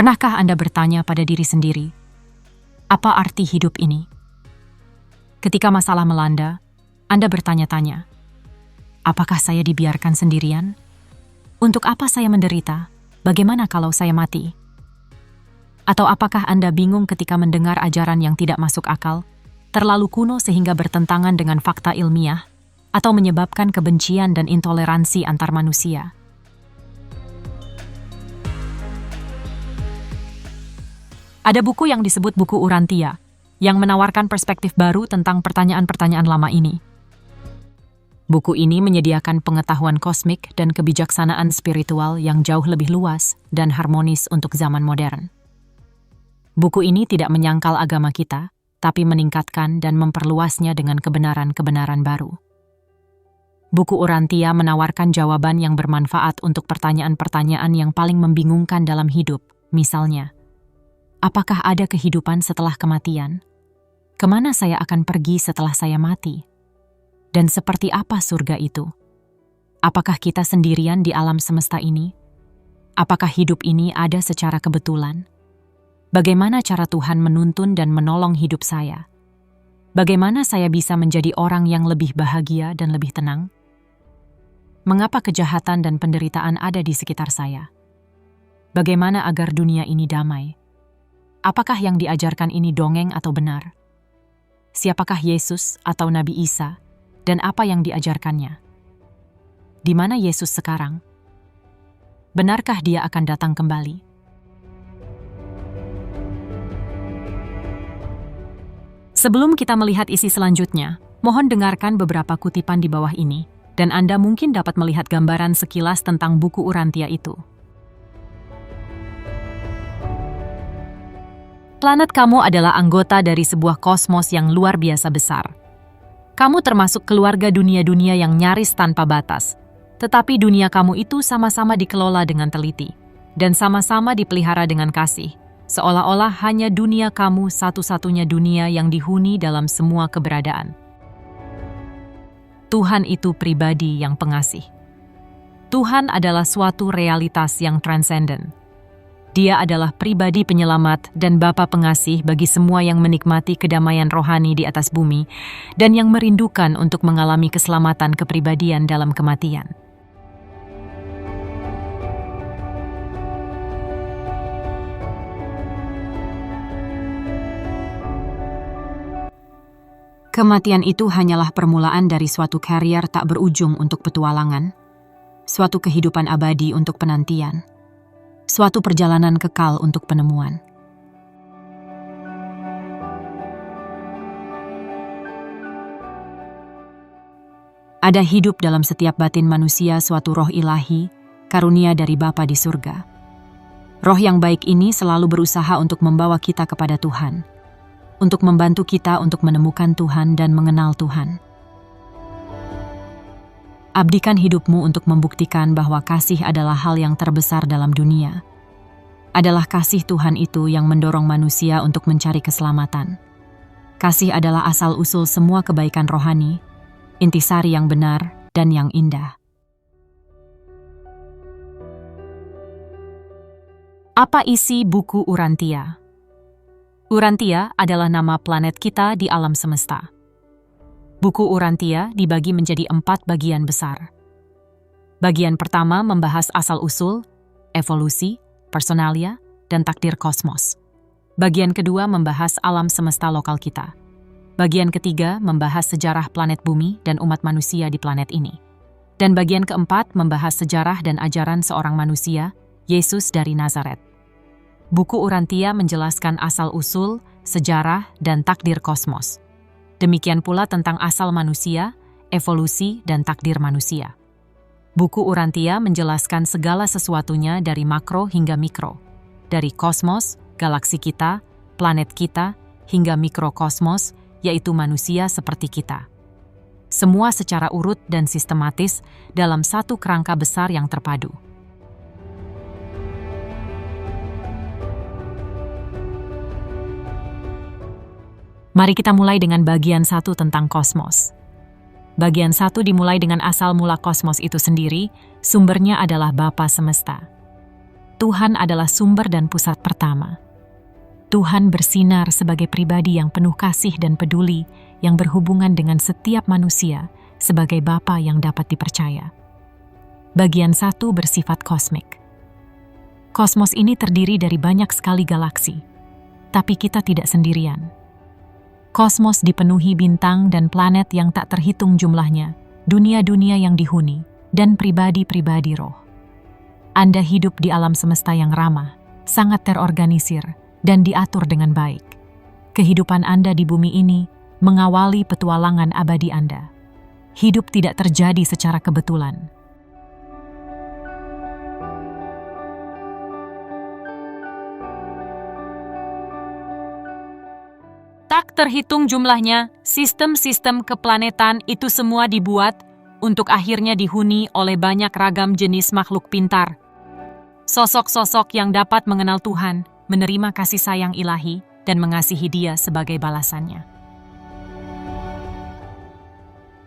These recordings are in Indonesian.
Pernahkah Anda bertanya pada diri sendiri, apa arti hidup ini? Ketika masalah melanda, Anda bertanya-tanya, apakah saya dibiarkan sendirian? Untuk apa saya menderita? Bagaimana kalau saya mati? Atau apakah Anda bingung ketika mendengar ajaran yang tidak masuk akal, terlalu kuno sehingga bertentangan dengan fakta ilmiah, atau menyebabkan kebencian dan intoleransi antar manusia? Ada buku yang disebut buku Urantia, yang menawarkan perspektif baru tentang pertanyaan-pertanyaan lama ini. Buku ini menyediakan pengetahuan kosmik dan kebijaksanaan spiritual yang jauh lebih luas dan harmonis untuk zaman modern. Buku ini tidak menyangkal agama kita, tapi meningkatkan dan memperluasnya dengan kebenaran-kebenaran baru. Buku Urantia menawarkan jawaban yang bermanfaat untuk pertanyaan-pertanyaan yang paling membingungkan dalam hidup, misalnya, apakah ada kehidupan setelah kematian? Kemana saya akan pergi setelah saya mati? Dan seperti apa surga itu? Apakah kita sendirian di alam semesta ini? Apakah hidup ini ada secara kebetulan? Bagaimana cara Tuhan menuntun dan menolong hidup saya? Bagaimana saya bisa menjadi orang yang lebih bahagia dan lebih tenang? Mengapa kejahatan dan penderitaan ada di sekitar saya? Bagaimana agar dunia ini damai? Apakah yang diajarkan ini dongeng atau benar? Siapakah Yesus atau Nabi Isa, dan apa yang diajarkannya? Di mana Yesus sekarang? Benarkah Dia akan datang kembali? Sebelum kita melihat isi selanjutnya, mohon dengarkan beberapa kutipan di bawah ini, dan Anda mungkin dapat melihat gambaran sekilas tentang buku Urantia itu. Planet kamu adalah anggota dari sebuah kosmos yang luar biasa besar. Kamu termasuk keluarga dunia-dunia yang nyaris tanpa batas. Tetapi dunia kamu itu sama-sama dikelola dengan teliti, dan sama-sama dipelihara dengan kasih, seolah-olah hanya dunia kamu satu-satunya dunia yang dihuni dalam semua keberadaan. Tuhan itu pribadi yang pengasih. Tuhan adalah suatu realitas yang transenden. Dia adalah pribadi penyelamat dan Bapa pengasih bagi semua yang menikmati kedamaian rohani di atas bumi dan yang merindukan untuk mengalami keselamatan kepribadian dalam kematian. Kematian itu hanyalah permulaan dari suatu karier tak berujung untuk petualangan, suatu kehidupan abadi untuk penantian, suatu perjalanan kekal untuk penemuan. Ada hidup dalam setiap batin manusia suatu roh ilahi, karunia dari Bapa di surga. Roh yang baik ini selalu berusaha untuk membawa kita kepada Tuhan, untuk membantu kita untuk menemukan Tuhan dan mengenal Tuhan. Abdikan hidupmu untuk membuktikan bahwa kasih adalah hal yang terbesar dalam dunia. Adalah kasih Tuhan itu yang mendorong manusia untuk mencari keselamatan. Kasih adalah asal-usul semua kebaikan rohani, intisari yang benar dan yang indah. Apa isi buku Urantia? Urantia adalah nama planet kita di alam semesta. Buku Urantia dibagi menjadi 4 bagian besar. Bagian pertama membahas asal-usul, evolusi, personalia, dan takdir kosmos. Bagian kedua membahas alam semesta lokal kita. Bagian ketiga membahas sejarah planet bumi dan umat manusia di planet ini. Dan bagian keempat membahas sejarah dan ajaran seorang manusia, Yesus dari Nazaret. Buku Urantia menjelaskan asal-usul, sejarah, dan takdir kosmos. Demikian pula tentang asal manusia, evolusi, dan takdir manusia. Buku Urantia menjelaskan segala sesuatunya dari makro hingga mikro, dari kosmos, galaksi kita, planet kita, hingga mikrokosmos, yaitu manusia seperti kita. Semua secara urut dan sistematis dalam satu kerangka besar yang terpadu. Mari kita mulai dengan bagian 1 tentang kosmos. Bagian 1 dimulai dengan asal mula kosmos itu sendiri, sumbernya adalah Bapa Semesta. Tuhan adalah sumber dan pusat pertama. Tuhan bersinar sebagai pribadi yang penuh kasih dan peduli, yang berhubungan dengan setiap manusia sebagai Bapa yang dapat dipercaya. Bagian 1 bersifat kosmik. Kosmos ini terdiri dari banyak sekali galaksi, tapi kita tidak sendirian. Kosmos dipenuhi bintang dan planet yang tak terhitung jumlahnya, dunia-dunia yang dihuni, dan pribadi-pribadi roh. Anda hidup di alam semesta yang ramah, sangat terorganisir, dan diatur dengan baik. Kehidupan Anda di bumi ini mengawali petualangan abadi Anda. Hidup tidak terjadi secara kebetulan. Tak terhitung jumlahnya, sistem-sistem keplanetan itu semua dibuat untuk akhirnya dihuni oleh banyak ragam jenis makhluk pintar. Sosok-sosok yang dapat mengenal Tuhan, menerima kasih sayang ilahi, dan mengasihi Dia sebagai balasannya.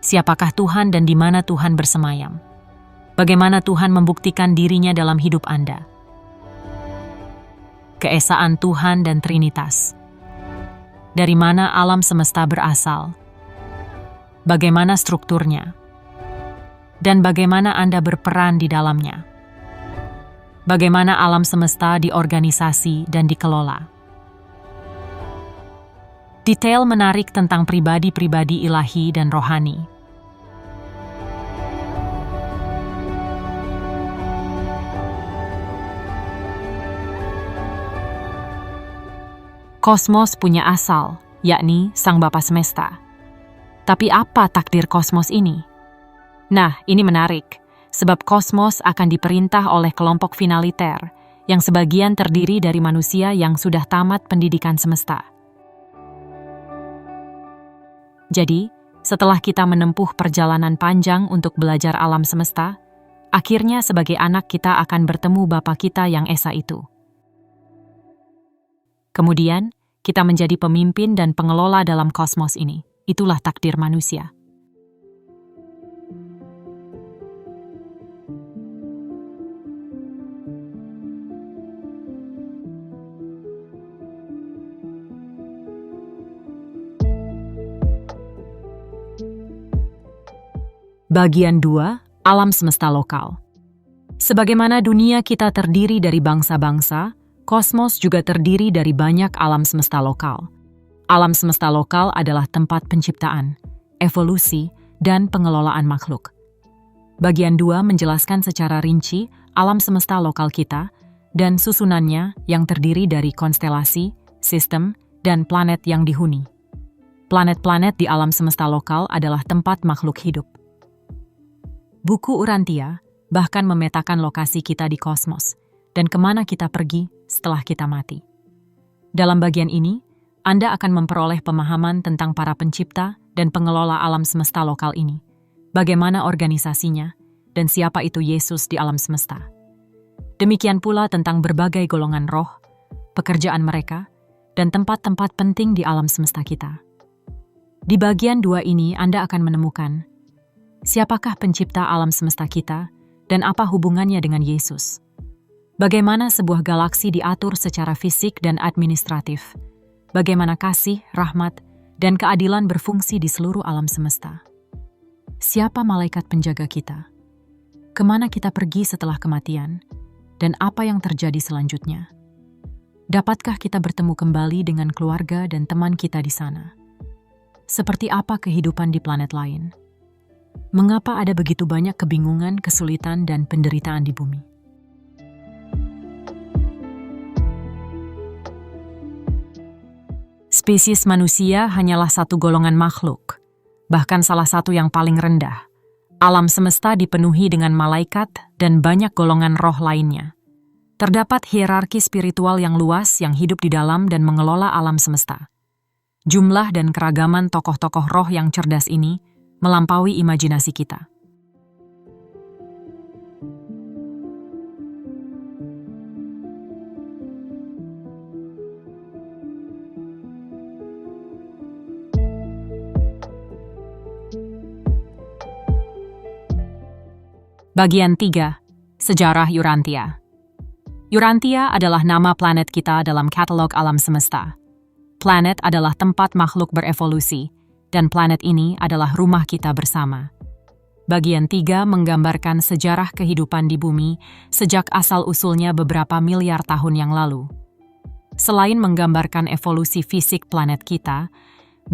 Siapakah Tuhan dan di mana Tuhan bersemayam? Bagaimana Tuhan membuktikan dirinya dalam hidup Anda? Keesaan Tuhan dan Trinitas. Dari mana alam semesta berasal? Bagaimana strukturnya? Dan bagaimana Anda berperan di dalamnya? Bagaimana alam semesta diorganisasi dan dikelola? Detail menarik tentang pribadi-pribadi ilahi dan rohani. Kosmos punya asal, yakni Sang Bapa Semesta. Tapi apa takdir kosmos ini? Nah, ini menarik, sebab kosmos akan diperintah oleh kelompok finaliter, yang sebagian terdiri dari manusia yang sudah tamat pendidikan semesta. Jadi, setelah kita menempuh perjalanan panjang untuk belajar alam semesta, akhirnya sebagai anak kita akan bertemu Bapa kita yang esa itu. Kemudian, kita menjadi pemimpin dan pengelola dalam kosmos ini. Itulah takdir manusia. Bagian 2, alam semesta lokal. Sebagaimana dunia kita terdiri dari bangsa-bangsa, kosmos juga terdiri dari banyak alam semesta lokal. Alam semesta lokal adalah tempat penciptaan, evolusi, dan pengelolaan makhluk. Bagian 2 menjelaskan secara rinci alam semesta lokal kita dan susunannya yang terdiri dari konstelasi, sistem, dan planet yang dihuni. Planet-planet di alam semesta lokal adalah tempat makhluk hidup. Buku Urantia bahkan memetakan lokasi kita di kosmos dan kemana kita pergi setelah kita mati. Dalam bagian ini, Anda akan memperoleh pemahaman tentang para pencipta dan pengelola alam semesta lokal ini, bagaimana organisasinya, dan siapa itu Yesus di alam semesta. Demikian pula tentang berbagai golongan roh, pekerjaan mereka, dan tempat-tempat penting di alam semesta kita. Di bagian 2 ini Anda akan menemukan siapakah pencipta alam semesta kita dan apa hubungannya dengan Yesus. Bagaimana sebuah galaksi diatur secara fisik dan administratif. Bagaimana kasih, rahmat, dan keadilan berfungsi di seluruh alam semesta. Siapa malaikat penjaga kita? Kemana kita pergi setelah kematian? Dan apa yang terjadi selanjutnya? Dapatkah kita bertemu kembali dengan keluarga dan teman kita di sana? Seperti apa kehidupan di planet lain? Mengapa ada begitu banyak kebingungan, kesulitan, dan penderitaan di bumi? Spesies manusia hanyalah satu golongan makhluk, bahkan salah satu yang paling rendah. Alam semesta dipenuhi dengan malaikat dan banyak golongan roh lainnya. Terdapat hierarki spiritual yang luas yang hidup di dalam dan mengelola alam semesta. Jumlah dan keragaman tokoh-tokoh roh yang cerdas ini melampaui imajinasi kita. Bagian 3, Sejarah Urantia. Urantia adalah nama planet kita dalam katalog alam semesta. Planet adalah tempat makhluk berevolusi, dan planet ini adalah rumah kita bersama. Bagian 3 menggambarkan sejarah kehidupan di bumi sejak asal-usulnya beberapa miliar tahun yang lalu. Selain menggambarkan evolusi fisik planet kita,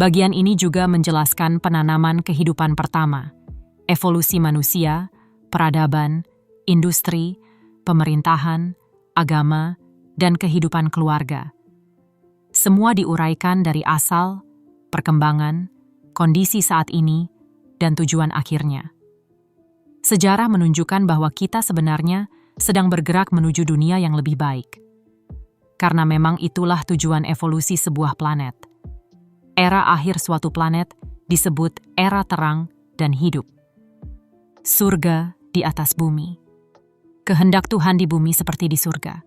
bagian ini juga menjelaskan penanaman kehidupan pertama, evolusi manusia, peradaban, industri, pemerintahan, agama, dan kehidupan keluarga. Semua diuraikan dari asal, perkembangan, kondisi saat ini, dan tujuan akhirnya. Sejarah menunjukkan bahwa kita sebenarnya sedang bergerak menuju dunia yang lebih baik. Karena memang itulah tujuan evolusi sebuah planet. Era akhir suatu planet disebut era terang dan hidup. Surga di atas bumi. Kehendak Tuhan di bumi seperti di surga.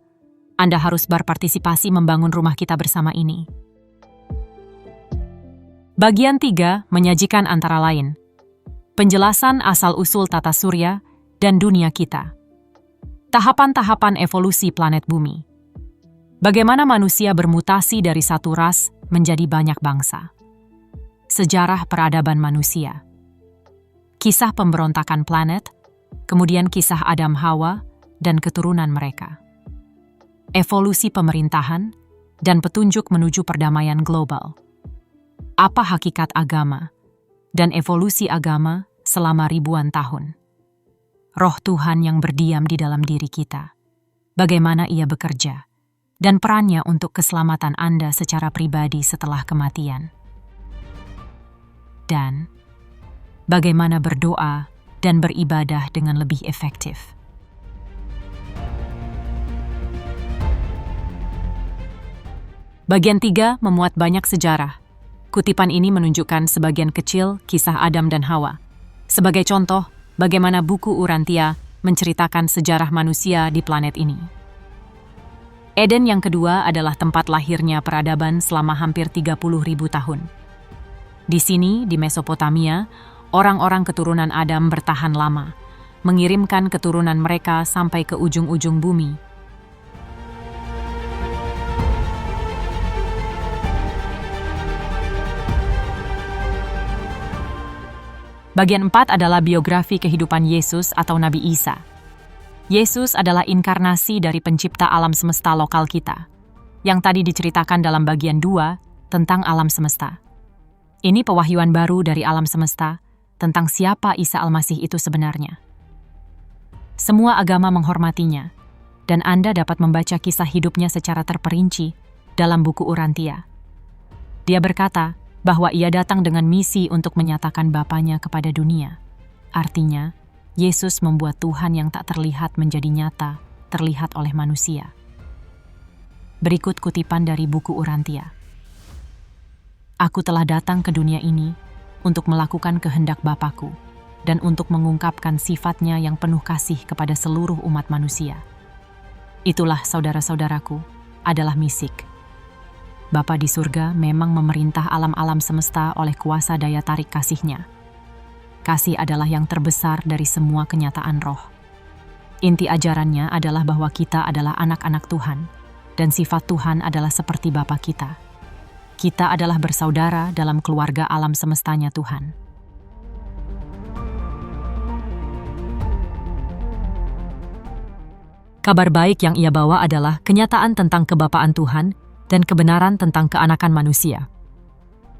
Anda harus berpartisipasi membangun rumah kita bersama ini. Bagian 3 menyajikan antara lain penjelasan asal-usul tata surya dan dunia kita. Tahapan-tahapan evolusi planet bumi. Bagaimana manusia bermutasi dari satu ras menjadi banyak bangsa. Sejarah peradaban manusia. Kisah pemberontakan planet, kemudian kisah Adam Hawa dan keturunan mereka. Evolusi pemerintahan dan petunjuk menuju perdamaian global. Apa hakikat agama dan evolusi agama selama ribuan tahun. Roh Tuhan yang berdiam di dalam diri kita. Bagaimana ia bekerja dan perannya untuk keselamatan Anda secara pribadi setelah kematian. Dan bagaimana berdoa dan beribadah dengan lebih efektif. Bagian 3 memuat banyak sejarah. Kutipan ini menunjukkan sebagian kecil kisah Adam dan Hawa. Sebagai contoh, bagaimana buku Urantia menceritakan sejarah manusia di planet ini. Eden yang kedua adalah tempat lahirnya peradaban selama hampir 30.000 tahun. Di sini, di Mesopotamia, orang-orang keturunan Adam bertahan lama, mengirimkan keturunan mereka sampai ke ujung-ujung bumi. Bagian 4 adalah biografi kehidupan Yesus atau Nabi Isa. Yesus adalah inkarnasi dari pencipta alam semesta lokal kita, yang tadi diceritakan dalam bagian 2 tentang alam semesta. Ini pewahyuan baru dari alam semesta tentang siapa Isa Al-Masih itu sebenarnya. Semua agama menghormatinya, dan Anda dapat membaca kisah hidupnya secara terperinci dalam buku Urantia. Dia berkata bahwa ia datang dengan misi untuk menyatakan Bapanya kepada dunia. Artinya, Yesus membuat Tuhan yang tak terlihat menjadi nyata, terlihat oleh manusia. Berikut kutipan dari buku Urantia. Aku telah datang ke dunia ini untuk melakukan kehendak Bapa-Ku dan untuk mengungkapkan sifat-Nya yang penuh kasih kepada seluruh umat manusia. Itulah saudara-saudaraku, adalah misik. Bapa di surga memang memerintah alam-alam semesta oleh kuasa daya tarik kasih-Nya. Kasih adalah yang terbesar dari semua kenyataan roh. Inti ajarannya adalah bahwa kita adalah anak-anak Tuhan, dan sifat Tuhan adalah seperti Bapa kita. Kita adalah bersaudara dalam keluarga alam semestanya Tuhan. Kabar baik yang ia bawa adalah kenyataan tentang kebapaan Tuhan dan kebenaran tentang keanakan manusia.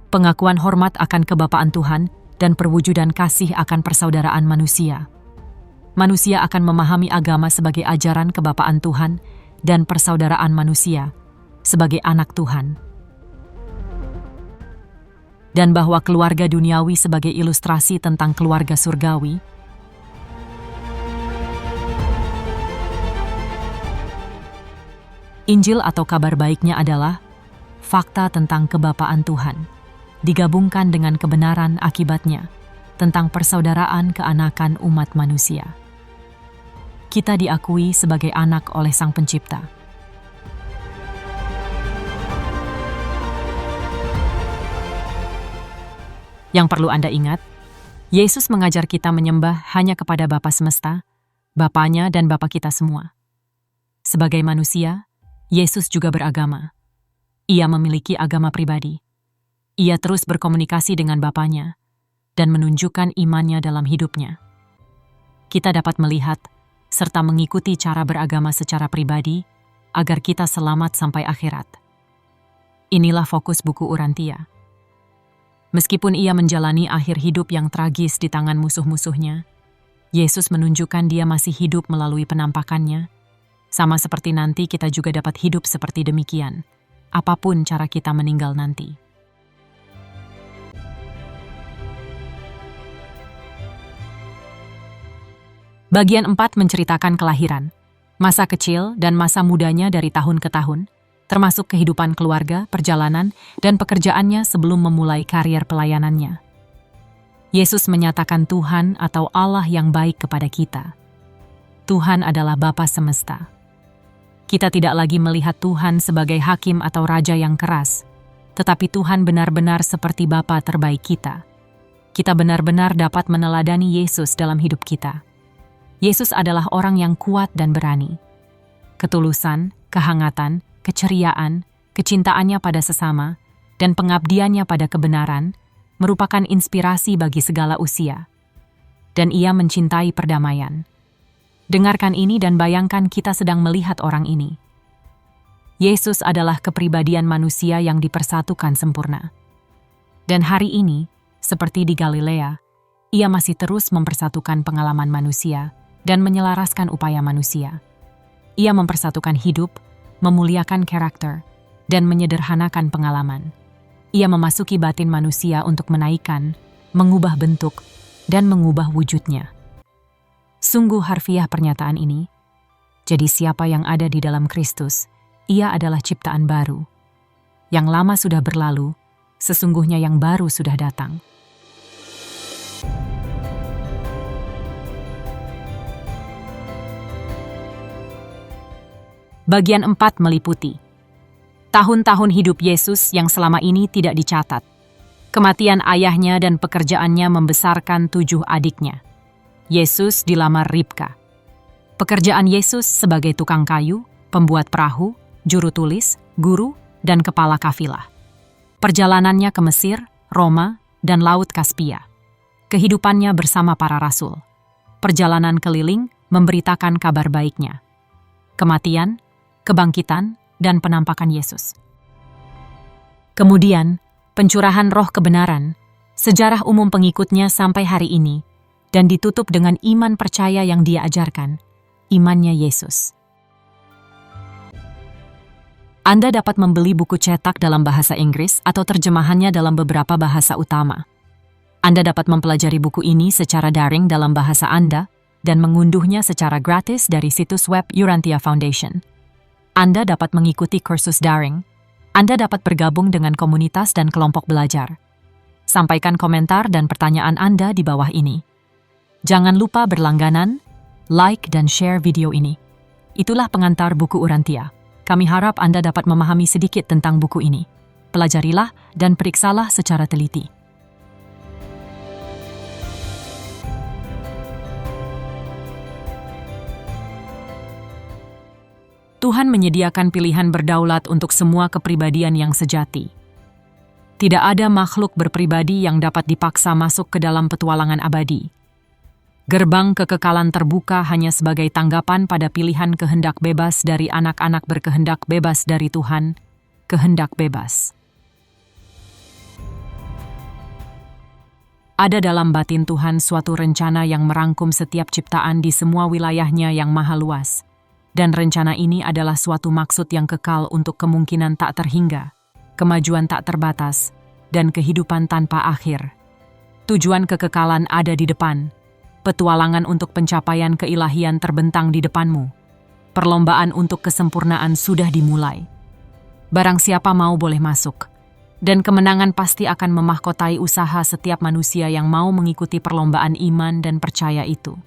Pengakuan hormat akan kebapaan Tuhan dan perwujudan kasih akan persaudaraan manusia. Manusia akan memahami agama sebagai ajaran kebapaan Tuhan dan persaudaraan manusia sebagai anak Tuhan. Dan bahwa keluarga duniawi sebagai ilustrasi tentang keluarga surgawi. Injil atau kabar baiknya adalah fakta tentang kebapaan Tuhan, digabungkan dengan kebenaran akibatnya tentang persaudaraan keanakan umat manusia. Kita diakui sebagai anak oleh Sang Pencipta. Yang perlu Anda ingat, Yesus mengajar kita menyembah hanya kepada Bapa semesta, Bapanya dan Bapa kita semua. Sebagai manusia, Yesus juga beragama. Ia memiliki agama pribadi. Ia terus berkomunikasi dengan Bapanya dan menunjukkan imannya dalam hidupnya. Kita dapat melihat serta mengikuti cara beragama secara pribadi agar kita selamat sampai akhirat. Inilah fokus buku Urantia. Meskipun ia menjalani akhir hidup yang tragis di tangan musuh-musuhnya, Yesus menunjukkan dia masih hidup melalui penampakannya. Sama seperti nanti kita juga dapat hidup seperti demikian, apapun cara kita meninggal nanti. Bagian 4 menceritakan kelahiran, masa kecil dan masa mudanya dari tahun ke tahun, termasuk kehidupan keluarga, perjalanan, dan pekerjaannya sebelum memulai karier pelayanannya. Yesus menyatakan Tuhan atau Allah yang baik kepada kita. Tuhan adalah Bapa semesta. Kita tidak lagi melihat Tuhan sebagai hakim atau raja yang keras, tetapi Tuhan benar-benar seperti Bapa terbaik kita. Kita benar-benar dapat meneladani Yesus dalam hidup kita. Yesus adalah orang yang kuat dan berani. Ketulusan, kehangatan, keceriaan, kecintaannya pada sesama, dan pengabdiannya pada kebenaran merupakan inspirasi bagi segala usia. Dan ia mencintai perdamaian. Dengarkan ini dan bayangkan kita sedang melihat orang ini. Yesus adalah kepribadian manusia yang dipersatukan sempurna. Dan hari ini, seperti di Galilea, ia masih terus mempersatukan pengalaman manusia dan menyelaraskan upaya manusia. Ia mempersatukan hidup, memuliakan karakter, dan menyederhanakan pengalaman. Ia memasuki batin manusia untuk menaikkan, mengubah bentuk, dan mengubah wujudnya. Sungguh harfiah pernyataan ini. Jadi siapa yang ada di dalam Kristus, ia adalah ciptaan baru. Yang lama sudah berlalu, sesungguhnya yang baru sudah datang. Bagian 4 meliputi tahun-tahun hidup Yesus yang selama ini tidak dicatat, kematian ayahnya dan pekerjaannya membesarkan 7 adiknya. Yesus dilamar Ribka. Pekerjaan Yesus sebagai tukang kayu, pembuat perahu, juru tulis, guru, dan kepala kafilah. Perjalanannya ke Mesir, Roma, dan Laut Kaspia. Kehidupannya bersama para rasul. Perjalanan keliling memberitakan kabar baiknya. Kematian, kebangkitan, dan penampakan Yesus. Kemudian, pencurahan roh kebenaran, sejarah umum pengikutnya sampai hari ini, dan ditutup dengan iman percaya yang dia ajarkan, imannya Yesus. Anda dapat membeli buku cetak dalam bahasa Inggris atau terjemahannya dalam beberapa bahasa utama. Anda dapat mempelajari buku ini secara daring dalam bahasa Anda dan mengunduhnya secara gratis dari situs web Urantia Foundation. Anda dapat mengikuti kursus daring. Anda dapat bergabung dengan komunitas dan kelompok belajar. Sampaikan komentar dan pertanyaan Anda di bawah ini. Jangan lupa berlangganan, like, dan share video ini. Itulah pengantar buku Urantia. Kami harap Anda dapat memahami sedikit tentang buku ini. Pelajarilah dan periksalah secara teliti. Tuhan menyediakan pilihan berdaulat untuk semua kepribadian yang sejati. Tidak ada makhluk berpribadi yang dapat dipaksa masuk ke dalam petualangan abadi. Gerbang kekekalan terbuka hanya sebagai tanggapan pada pilihan kehendak bebas dari anak-anak berkehendak bebas dari Tuhan, kehendak bebas. Ada dalam batin Tuhan suatu rencana yang merangkum setiap ciptaan di semua wilayahnya yang maha luas. Dan rencana ini adalah suatu maksud yang kekal untuk kemungkinan tak terhingga, kemajuan tak terbatas, dan kehidupan tanpa akhir. Tujuan kekekalan ada di depan. Petualangan untuk pencapaian keilahian terbentang di depanmu. Perlombaan untuk kesempurnaan sudah dimulai. Barang siapa mau boleh masuk. Dan kemenangan pasti akan memahkotai usaha setiap manusia yang mau mengikuti perlombaan iman dan percaya itu.